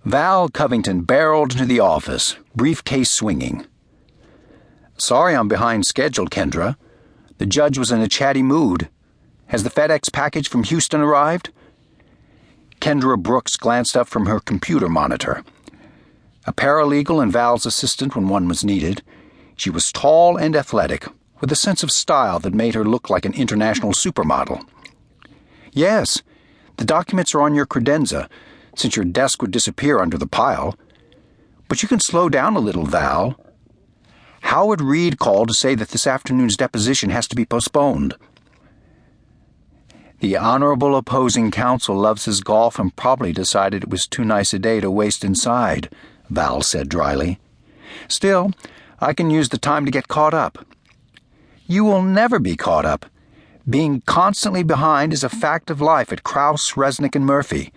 Val Covington barreled into the office, briefcase swinging. "Sorry I'm behind schedule, Kendra. The judge was in a chatty mood. Has the FedEx package from Houston arrived?" Kendra Brooks glanced up from her computer monitor. A paralegal and Val's assistant when one was needed, she was tall and athletic, with a sense of style that made her look like an international supermodel. "Yes, the documents are on your credenza, since your desk would disappear under the pile. But you can slow down a little, Val. Howard Reed called to say that this afternoon's deposition has to be postponed." "The honorable opposing counsel loves his golf and probably decided it was too nice a day to waste inside," Val said dryly. "Still, I can use the time to get caught up." "You will never be caught up. Being constantly behind is a fact of life at Krauss, Resnick, and Murphy."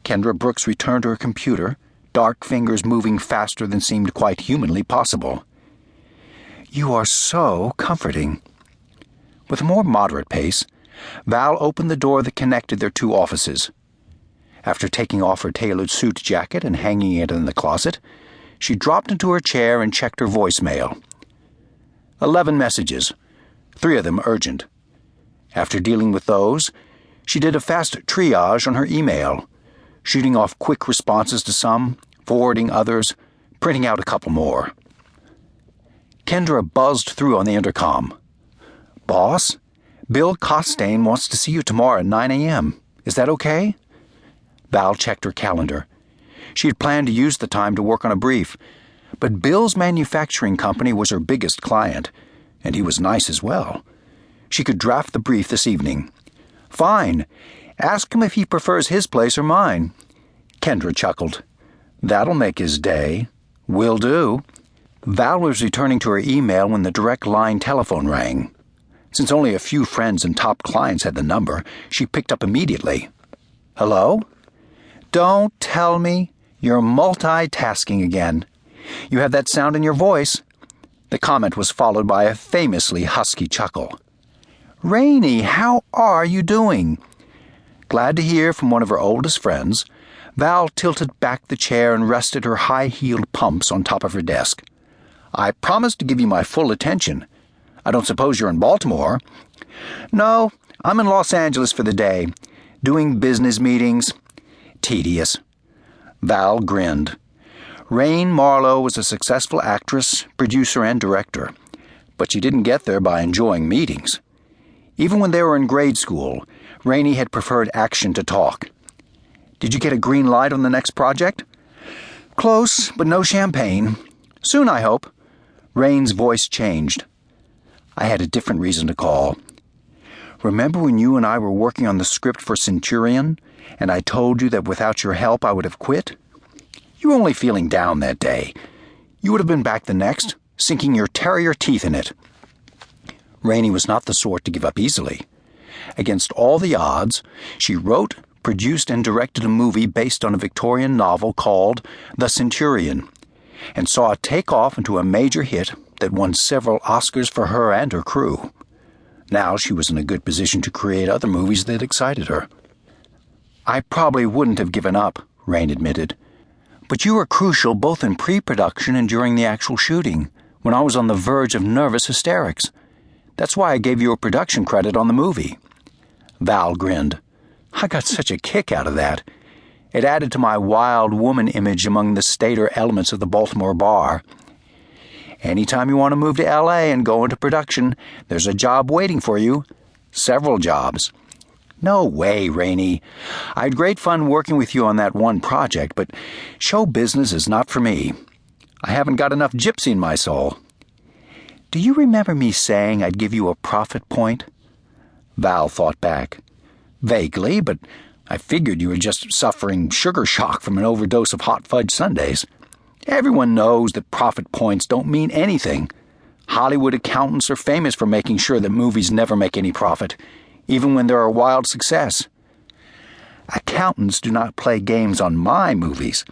Kendra Brooks returned to her computer, dark fingers moving faster than seemed quite humanly possible. "You are so comforting." With a more moderate pace, Val opened the door that connected their two offices. After taking off her tailored suit jacket and hanging it in the closet, she dropped into her chair and checked her voicemail. 11 messages, 3 of them urgent. After dealing with those, she did a fast triage on her email, shooting off quick responses to some, forwarding others, printing out a couple more. Kendra buzzed through on the intercom. "Boss, Bill Costain wants to see you tomorrow at 9 a.m. Is that okay?" Val checked her calendar. She had planned to use the time to work on a brief, but Bill's manufacturing company was her biggest client, and he was nice as well. She could draft the brief this evening. "Fine. Ask him if he prefers his place or mine." Kendra chuckled. "That'll make his day." "Will do." Val was returning to her email when the direct line telephone rang. Since only a few friends and top clients had the number, she picked up immediately. "Hello?" "Don't tell me. You're multitasking again. You have that sound in your voice." The comment was followed by a famously husky chuckle. "Rainey, how are you doing?" Glad to hear from one of her oldest friends, Val tilted back the chair and rested her high-heeled pumps on top of her desk. "I promised to give you my full attention. I don't suppose you're in Baltimore?" "No, I'm in Los Angeles for the day, doing business meetings. Tedious." Val grinned. Rain Marlowe was a successful actress, producer, and director, but she didn't get there by enjoying meetings. Even when they were in grade school, Rainey had preferred action to talk. "Did you get a green light on the next project?" "Close, but no champagne. Soon, I hope." Rain's voice changed. "I had a different reason to call. Remember when you and I were working on the script for Centurion, and I told you that without your help I would have quit? You were only feeling down that day. You would have been back the next, sinking your terrier teeth in it." Rainey was not the sort to give up easily. Against all the odds, she wrote, produced, and directed a movie based on a Victorian novel called The Centurion, and saw it take off into a major hit that won several Oscars for her and her crew. Now she was in a good position to create other movies that excited her. "I probably wouldn't have given up," Rain admitted. "But you were crucial both in pre-production and during the actual shooting, when I was on the verge of nervous hysterics. That's why I gave you a production credit on the movie." Val grinned. "I got such a kick out of that. It added to my wild woman image among the stater elements of the Baltimore bar. Anytime you want to move to L.A. and go into production, there's a job waiting for you. Several jobs." "No way, Rainey. I had great fun working with you on that one project, but show business is not for me. I haven't got enough gypsy in my soul." "Do you remember me saying I'd give you a profit point?" Val thought back. "Vaguely, but I figured you were just suffering sugar shock from an overdose of hot fudge sundaes. Everyone knows that profit points don't mean anything. Hollywood accountants are famous for making sure that movies never make any profit, even when they're a wild success." "Accountants do not play games on my movies."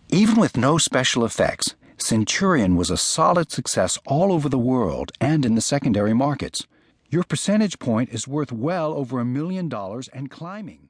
Even with no special effects, Centurion was a solid success all over the world and in the secondary markets. Your percentage point is worth well over $1 million and climbing.